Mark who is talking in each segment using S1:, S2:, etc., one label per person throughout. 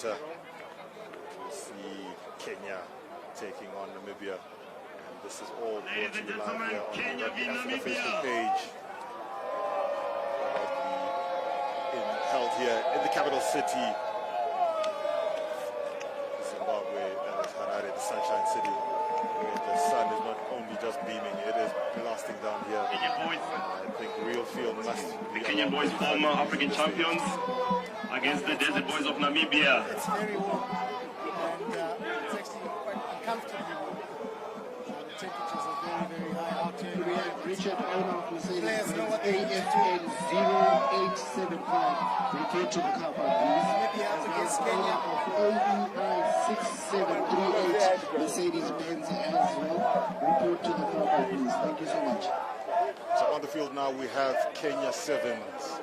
S1: encounter. We see Kenya taking on Namibia. And this is all brought to you live here on the Rugby Africa Facebook page. Held here in the capital city, Zimbabwe, that is Harare, the Sunshine City, where the sun is not only just beaming, it is blasting down here. I think the real field must be...
S2: The Kenyan boys, former African champions, against the Desert Boys of Namibia.
S3: It's very warm, and it's actually quite uncomfortably warm. The temperatures are very, very high out here.
S4: We have Richard, owner of Mercedes
S3: Players know what they need to
S4: AFN 0875. Report to the car park, please.
S3: Namibia up against Kenya.
S4: AEI 6738, Mercedes-Benz as well. Report to the car park, please. Thank you so much.
S1: So on the field now we have Kenya Sevens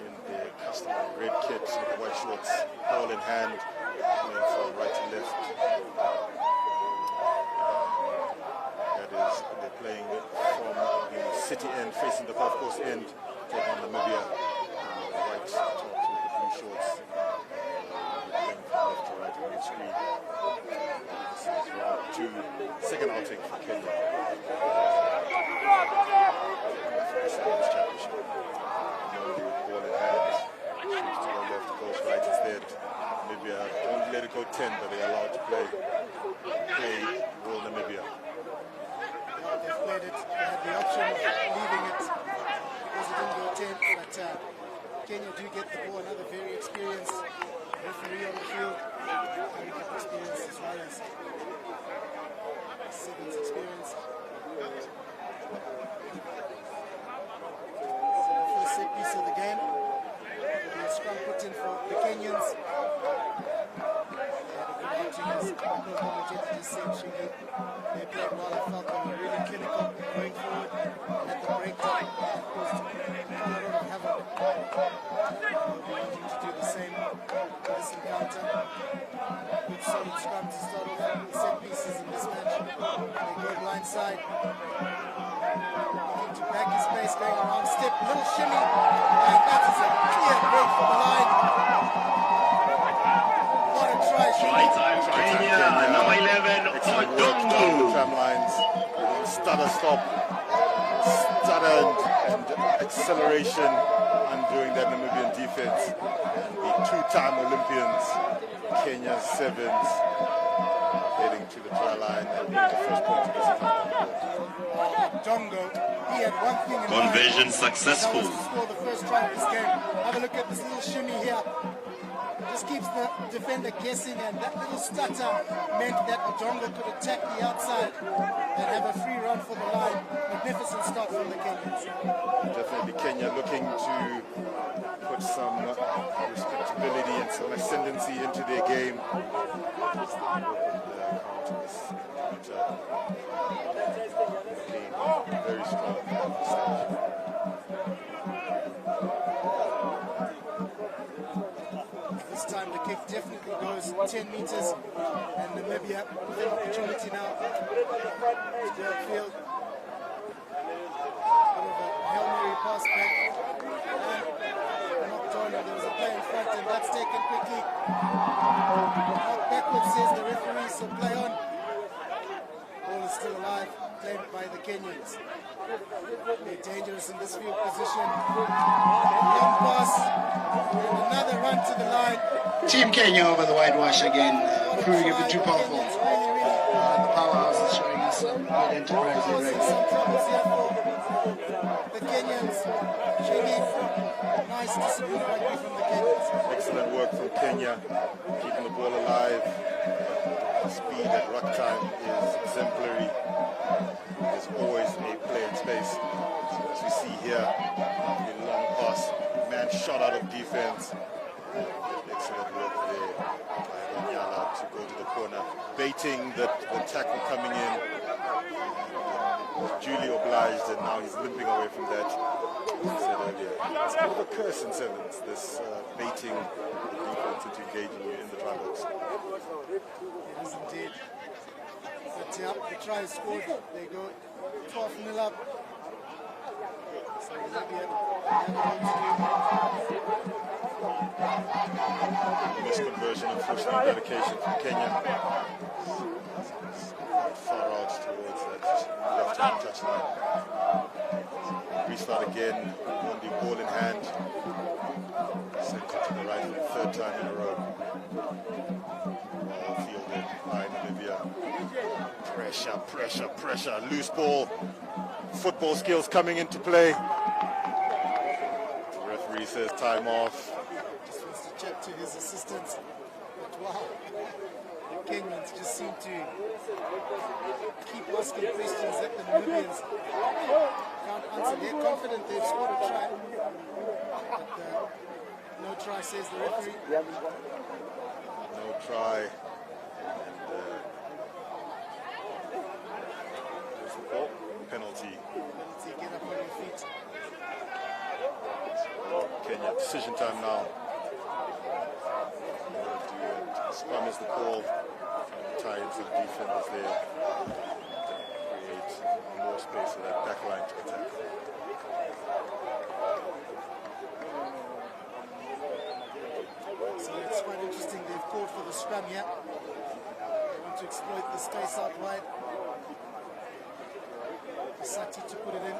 S1: in their customary red kits with the white shorts, ball in hand, playing from right to left. That is, they're playing from the city end, facing the golf course end, take on Namibia. The white top with the blue shorts, playing from left to right on the screen. This is round 2, second outing for Kenya. Championship. Ball in hand, shoots to the left, goes right instead. Namibia don't let it go 10, but they're allowed to play Royal Namibia.
S3: They've played it, they had the option of leaving it because it didn't go 10, but Kenya do get the ball, another very experienced referee on the field, very good experience as well as Sevens experience. First set piece of the game. The scrum put in for the Kenyans. They played well. I felt they were really clinical going forward. At the breakdown, caused a lot of havoc. They'll be needing to do the same in this encounter. Good solid scrum to start off with set pieces in this match. They go blindside. To back his space, going around, step, little shimmy, and that is a clear break for the line. What a try,
S2: Try time for Kenya, number 11, Odongo.
S1: Tram lines, stutter stop, stutter and acceleration, undoing that Namibian defense. The two-time Olympians, Kenya Sevens, heading to the try line and being the first point to this encounter.
S3: Dongo, he had one thing in
S2: Conversion
S3: mind.
S2: successful.
S3: That was to score the first try of this game. Have a look at this little shimmy here. Just keeps the defender guessing, and that little stutter meant that Odongo could attack the outside and have a free run for the line. Magnificent start from the Kenyans.
S1: Definitely Kenya looking to put some respectability and some ascendancy into their game. Very strong at this stage.
S3: This time the kick definitely goes 10 meters, and Namibia with an opportunity now to go upfield. Bit of a Hail Mary pass back, and knocked on, and there was a play in front, and that's taken quickly. Knocked backwards, says the referee, so play on. Ball is still alive, claimed by the Kenyans. They're dangerous in this field position. Long pass, and another run to the line.
S4: Team Kenya over the whitewash again, proving a bit too powerful. The powerhouse is showing us some good enterprise in rugby.
S3: Some troubles here for the Kenyans. Nice discipline rugby from the Kenyans.
S1: Excellent work from Kenya, keeping the ball alive. The speed at ruck time is exemplary. There's always a play in space. As we see here, a long pass, man shot out of defense. Excellent work there by Onyala to go to the corner, baiting the tackle coming in. Duly obliged, and now he's limping away from that. As I said earlier, it's kind of a curse in sevens, this baiting the defense into engaging you in the try box.
S3: It is indeed. But the try is scored. They go 12-0 up. So Namibia have a lot to do.
S1: Misconversion, unfortunately, dedication from Kenya. Far out towards that left-hand touchline. Restart again, only ball in hand. Sent it to the right for the third time in a row. Well fielded by Namibia. Pressure, pressure, pressure. Loose ball. Football skills coming into play. The referee says time off.
S3: Just wants to check to his assistants. But wow, the Kenyans just seem to keep asking questions that the Namibians can't answer. They're confident they've scored a try. But no try, says the referee.
S1: No try. There's the ball. Penalty.
S3: Get up on your feet.
S1: Kenya, decision time now. Scrum is the call. Tie into the defenders there. Create more space for that back line to attack.
S3: So it's quite interesting. They've called for the scrum here. They want to exploit the space out wide. Sati to put it in.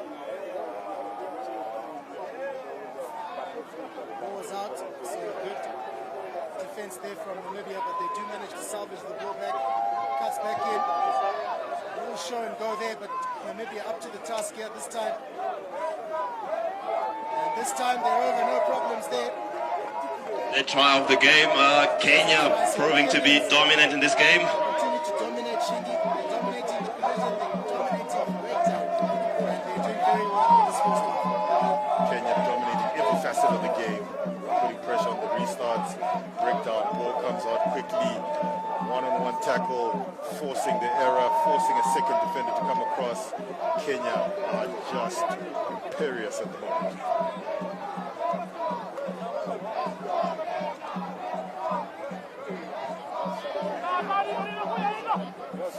S3: Ball was out, so good defense there from Namibia, but they do manage to salvage the ball back. Cuts back in. A little show and go there, but Namibia up to the task here this time. And this time they're over, no problems there.
S2: The try of the game, Kenya proving to be dominant in this game.
S3: Continue to dominate Shingi. They're dominating the collision, they're dominating the breakdown. And they're doing very well in this first half.
S1: Kenya dominating every facet of the game, putting pressure on the restarts, breakdown, ball comes out quickly, one-on-one tackle, forcing the error, forcing a second defender to come across. Kenya are just imperious at the moment.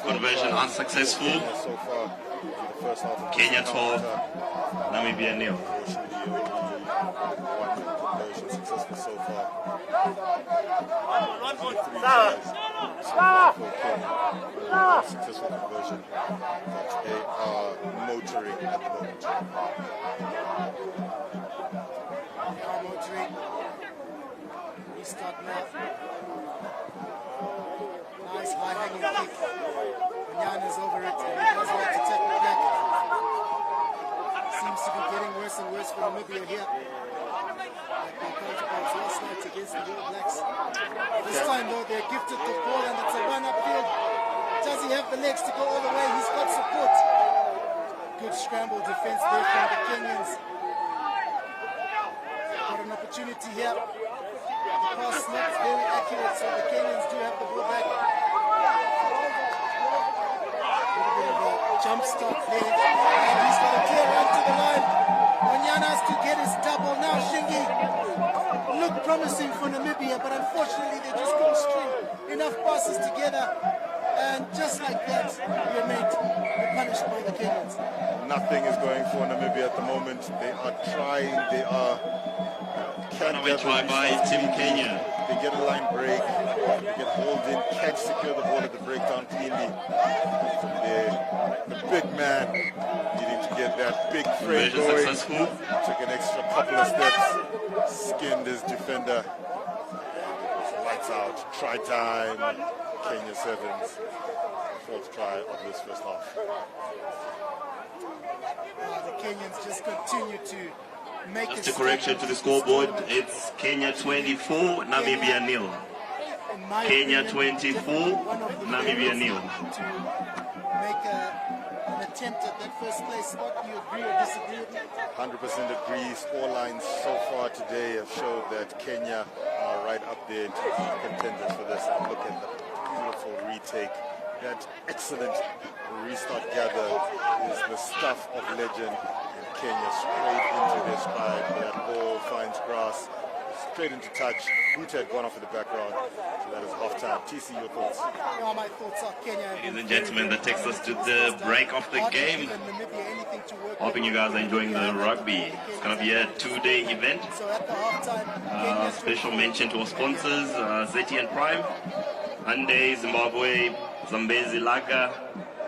S2: Conversion unsuccessful.
S1: So far in the first half of
S2: Kenya 12, Namibia 0.
S1: Unfortunately, only one conversion successful so far. Three tries so far for Kenya. Successful conversion, but they are motoring at the moment.
S3: They are motoring. Restart now. Nice high-hanging kick. Nyana's over it, and he does like to take it back. Seems to be getting worse and worse for Namibia here. Like their counterparts last night against the All Blacks. This time though, they're gifted the ball and it's a run upfield. Does he have the legs to go all the way? He's got support. Good scramble defense there from the Kenyans. Got an opportunity here. The pass not very accurate, so the Kenyans do have the ball back. Jump stop there, and he's got a clear run to the line. Onyana has to get his double now. Shingi looked promising for Namibia, but unfortunately they just couldn't string enough passes together, and just like that, they're punished by the Kenyans.
S1: Nothing is going for Namibia at the moment. They are trying, they are
S2: Runaway try by Team Kenya.
S1: They get a line break, they get hauled in, can't secure the ball at the breakdown cleanly. From there, the big man needing to get that big frame going.
S2: Successful.
S1: Took an extra couple of steps, skinned his defender. Lights out, try time. Kenya 7's fourth try of this first half.
S3: The Kenyans just continue to make
S2: Just a correction to the scoreboard. It's Kenya 24, Namibia 0. Kenya 24, Namibia 0.
S3: To make an attempt at that first place spot. Do you agree or disagree with me?
S1: 100% agree. Score lines so far today have showed that Kenya are right up there to be contenders for this. And look at the beautiful retake. That excellent restart gather is the stuff of legend. And Kenya straight into their stride. That ball finds grass, straight into touch. Boot had gone off in the background. So That is halftime. TC, your thoughts?
S3: Yeah, my thoughts are Kenya.
S2: Ladies and gentlemen, that takes us to the break of the game. Hoping you guys are enjoying the rugby. It's going to be a 2-day event.
S3: So at the halftime,
S2: Special mention to our sponsors, Zeti and Prime, Hyundai, Zimbabwe, Zambezi Lager,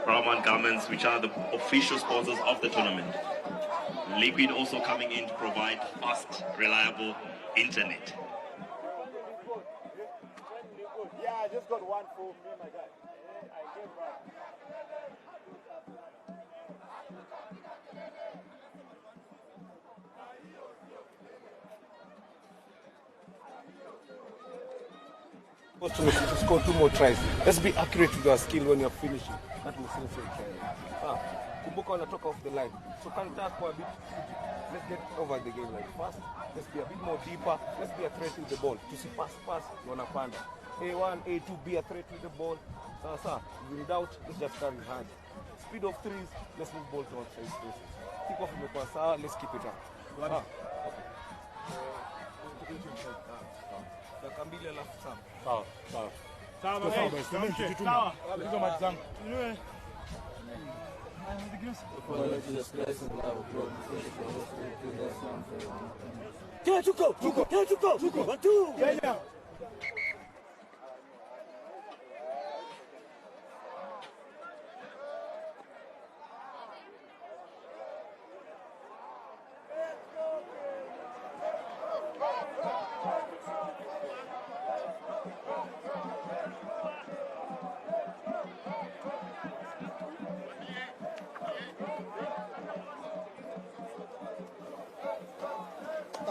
S2: Paramount Garments, which are the official sponsors of the tournament. Liquid also coming in to provide fast, reliable internet.
S5: Yeah, I just got one for me and my guy. I gave back.
S6: To score 2 more tries. Let's be accurate with our skill when you're finishing. That will save your try. Kumbuka wanatoka off the line. So can't talk for a bit. Let's get over the game like fast. Let's be a bit more deeper. Let's be a threat with the ball. To see pass, wanapanda. A1, A2, be a threat with the ball. If in doubt, let's just carry hard. Speed of 3s, let's move ball to outside spaces. Kick off in the pass, let's keep it up. Okay.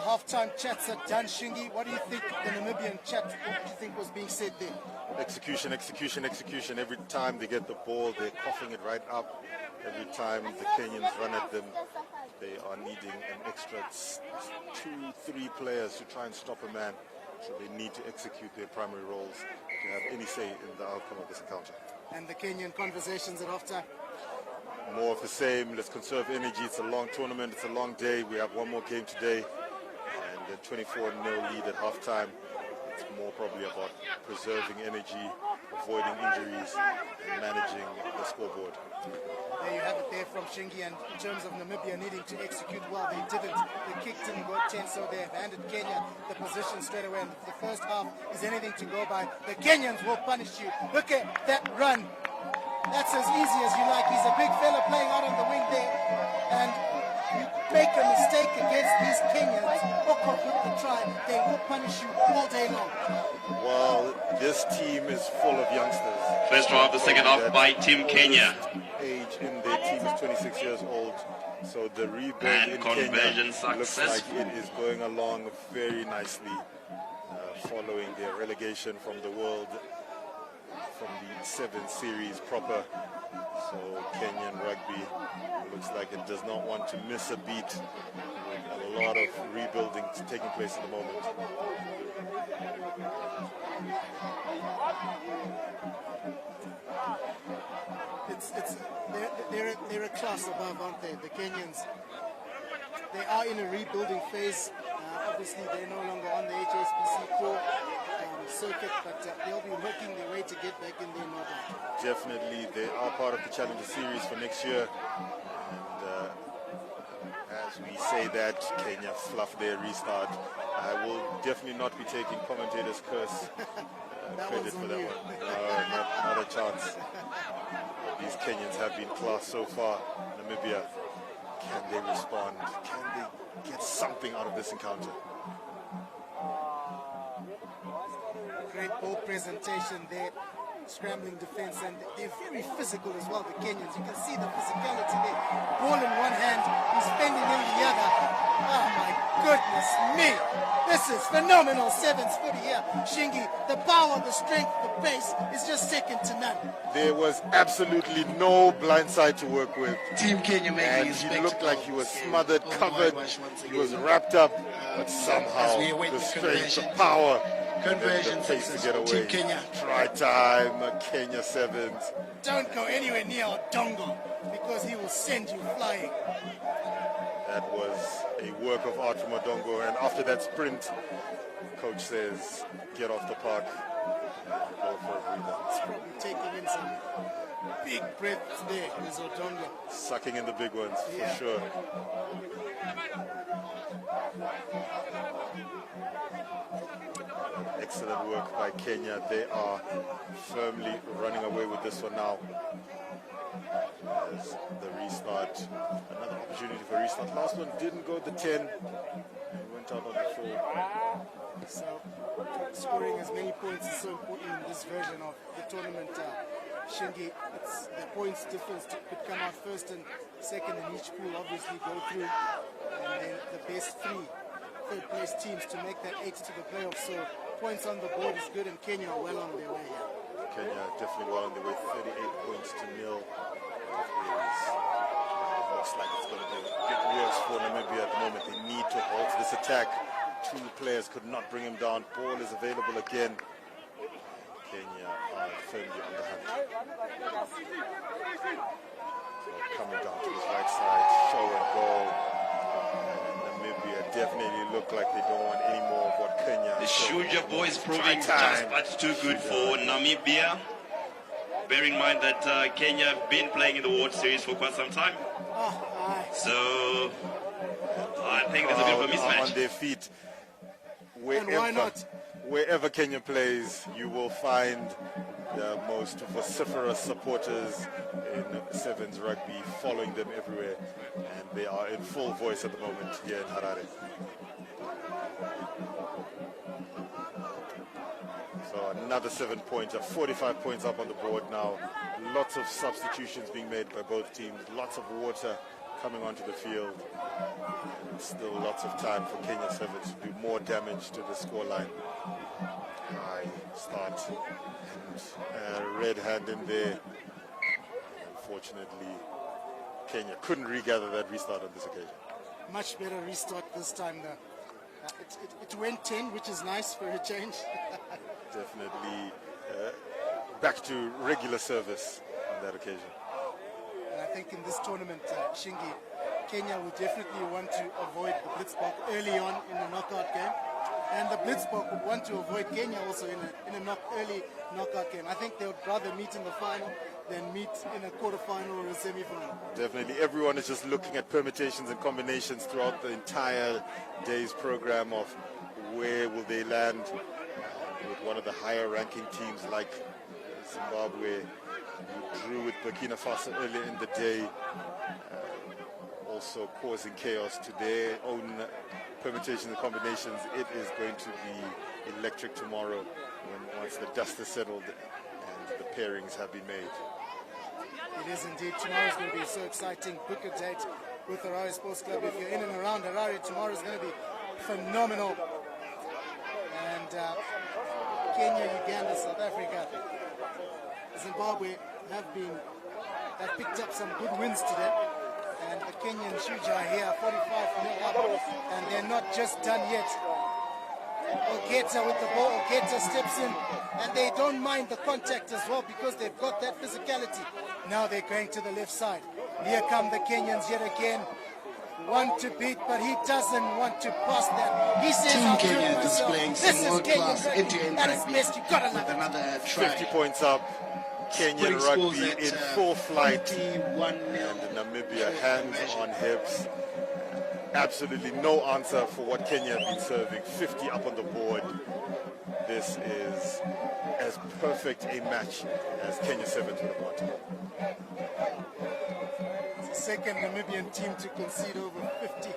S3: the halftime chats are done. Shingi, what do you think the Namibian chat, what do you think was being said there?
S1: Execution, execution, execution. Every time they get the ball, they're coughing it right up. Every time the Kenyans run at them, they are needing an extra 2-3 players to try and stop a man. So they need to execute their primary roles to have any say in the outcome of this encounter.
S3: And the Kenyan conversations at halftime?
S1: More of the same. Let's conserve energy. It's a long tournament. It's a long day. We have one more game today. And a 24-0 lead at halftime. It's more probably about preserving energy, avoiding injuries, and managing the scoreboard.
S3: There you have it there from Shingi, and in terms of Namibia needing to execute well, they didn't. They kicked and got 10, so they have handed Kenya the position straight away. And if the first half is anything to go by, the Kenyans will punish you. Look at that run. That's as easy as you like. He's a big fella playing out on the wing there. And you make a mistake against these Kenyans, Okok with the try, they will punish you all day long.
S1: Well, this team is full of youngsters.
S2: First try of the second half by Team Kenya.
S1: Age in their team is 26 years old. So the rebuild
S2: And
S1: in
S2: conversion
S1: Kenya looks like
S2: successful.
S1: it is going along very nicely, following their relegation from the world, from the 7th series proper. So Kenyan rugby looks like it does not want to miss a beat, with a lot of rebuilding taking place at the moment.
S3: They're a class above, aren't they? The Kenyans. They are in a rebuilding phase. Obviously, they're no longer on the HSBC Pro circuit, but they'll be working their way to get back in their model.
S1: Definitely, they are part of the Challenger Series for next year. And as we say that, Kenya fluffed their restart. I will definitely not be taking commentators' curse credit for that one. No, not a chance. These Kenyans have been class so far. Namibia, can they respond? Can they get something out of this encounter?
S3: Great ball presentation there, scrambling defense, and they're very physical as well, the Kenyans. You can see the physicality there. Ball in one hand, he's fending in the other. Oh my goodness me! This is phenomenal sevens footy here. Shingi, the power, the strength, the pace is just second to none.
S1: There was absolutely no blind side to work with.
S4: Team Kenya making
S1: And
S4: a
S1: he
S4: spectacle.
S1: looked like he was smothered,
S4: Oh,
S1: covered,
S4: whitewash once
S1: he was
S4: again.
S1: wrapped up, but
S4: As
S1: somehow
S4: we await
S1: the
S4: the
S1: strength, the
S4: conversion.
S1: power,
S4: Conversion
S1: and the pace to
S4: success
S1: get
S4: for
S1: away.
S4: Team Kenya.
S1: Try time, Kenya sevens.
S3: Don't go anywhere near Odongo because he will send you flying.
S1: That was a work of art from Odongo, and after that sprint, coach says, get off the park.
S3: big breaths there in Zodonga.
S1: Sucking in the big ones,
S3: Yeah.
S1: for sure. Excellent work by Kenya. They are firmly running away with this one now. As the restart, another opportunity for restart. Last one didn't go the 10 and went out on the 4.
S3: So scoring as many points is so important in this version of the tournament. Shingi, it's the points difference could come out first and second in each pool, obviously go through, and then the best 3 third place teams to make that 8 to the playoffs. So points on the board is good, and Kenya are well on their way here.
S1: Kenya definitely well on their way, 38 points to 0. Looks like it's going to be a bit worse for Namibia at the moment. They need to halt this attack. 2 players could not bring him down. Ball is available again. Kenya are firmly on the hunt. So coming down to his right side, show and goal. And Namibia definitely look like they don't want any more of what Kenya.
S2: The Shuja boys proving just but too good for Namibia. Bear in mind that Kenya have been playing in the World Series for quite some time. So I think there's a bit of a mismatch.
S1: On their feet.
S3: And why not?
S1: Wherever Kenya plays, you will find the most vociferous supporters in Sevens rugby following them everywhere. And they are in full voice at the moment here in Harare. So another 7-pointer, 45 points up on the board now. Lots of substitutions being made by both teams. Lots of water coming onto the field. And still lots of time for Kenya Sevens to do more damage to the scoreline. High start and a red hand in there. Unfortunately, Kenya couldn't regather that restart on this occasion.
S3: Much better restart this time though. It went 10, which is nice for a change.
S1: Definitely back to regular service on that occasion.
S3: And I think in this tournament, Shingi, Kenya will definitely want to avoid the blitzball early on in the knockout game. And the blitzball would want to avoid Kenya also in a early knockout game. I think they would rather meet in the final than meet in a quarterfinal or a semi-final.
S1: Definitely. Everyone is just looking at permutations and combinations throughout the entire day's program of where will they land with one of the higher ranking teams like Zimbabwe, who drew with Burkina Faso earlier in the day, also causing chaos to their own permutations and combinations. It is going to be electric tomorrow once the dust is settled and the pairings have been made.
S3: It is indeed. Tomorrow is going to be so exciting. Book a date with Harare Sports Club. If you're in and around Harare, tomorrow is going to be phenomenal. And Kenya, Uganda, South Africa, Zimbabwe have picked up some good wins today. And the Kenyan Shuja are here, 45 up, and they're not just done yet. Ogeta with the ball, Ogeta steps in, and they don't mind the contact as well because they've got that physicality. Now they're going to the left side. Here come the Kenyans yet again. Want to beat, but he doesn't want to pass that. He says,
S4: Team
S3: I'll do it
S4: Kenya
S3: myself.
S4: displaying
S3: This
S4: some
S3: is
S4: world-class
S3: Kenyan
S4: end-to-end
S3: rugby. That is
S4: rugby
S3: best. You gotta
S4: with
S3: love it.
S4: another try.
S1: 50 points up. Kenyan
S4: Putting scores
S1: rugby
S4: at,
S1: in full flight.
S4: 21-0.
S1: And Namibia hands on hips. Absolutely no answer for what Kenya have been serving. 50 up on the board. This is as perfect a match as Kenya Sevens would have wanted.
S3: It's the second Namibian team to concede over 50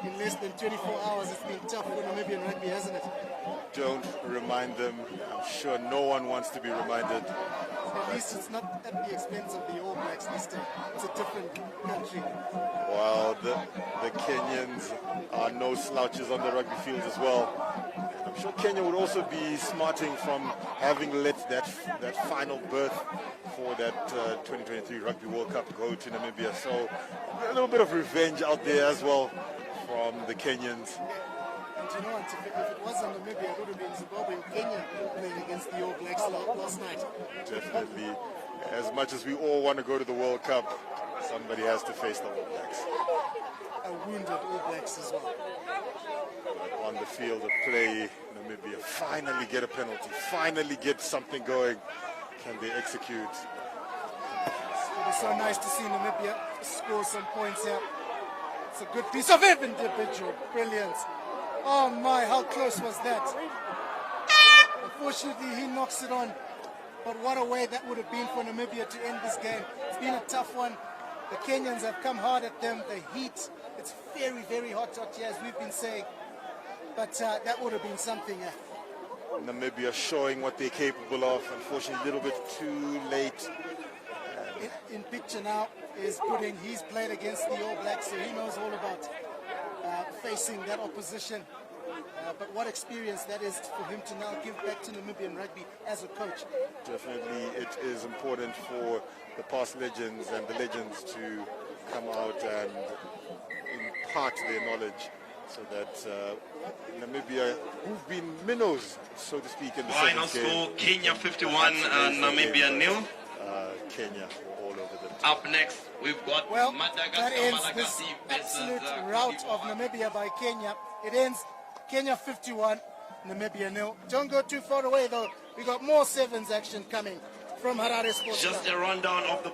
S3: in less than 24 hours. It's been tough for Namibian rugby, hasn't it?
S1: Don't remind them. I'm sure no one wants to be reminded.
S3: At least it's not at the expense of the All Blacks this time. It's a different country.
S1: While the Kenyans are no slouches on the rugby field as well. I'm sure Kenya would also be smarting from having let that final berth for that 2023 Rugby World Cup go to Namibia. So a little bit of revenge out there as well from the Kenyans.
S3: And you know what, if it wasn't Namibia, it would have been Zimbabwe and Kenya playing against the All Blacks last night.
S1: Definitely. As much as we all want to go to the World Cup, somebody has to face the All Blacks.
S3: A wounded All Blacks as well.
S1: But on the field of play, Namibia finally get a penalty, finally get something going. Can they execute?
S3: So nice to see Namibia score some points here. It's a good piece of individual brilliance. Oh my, how close was that? Unfortunately, he knocks it on. But what a way that would have been for Namibia to end this game. It's been a tough one. The Kenyans have come hard at them. The heat, it's very, very hot out here, as we've been saying. But that would have been something.
S1: Namibia showing what they're capable of. Unfortunately, a little bit too late.
S3: In picture now is he's played against the All Blacks, so he knows all about facing that opposition. But what experience that is for him to now give back to Namibian rugby as a coach.
S1: Definitely it is important for the past legends and the legends to come out and impart their knowledge so that Namibia, who've been minnows, so to speak, in the
S2: Final
S1: second game,
S2: score, Kenya 51, Namibia nil.
S1: Kenya all over them.
S2: Up next, we've got
S3: Well,
S2: Madagascar,
S3: that ends this
S2: Malagasy
S3: absolute
S2: versus
S3: rout of Namibia by Kenya. It ends Kenya 51, Namibia nil. Don't go too far away though. We got more sevens action coming from Harare Sports Club.
S2: Just a rundown of the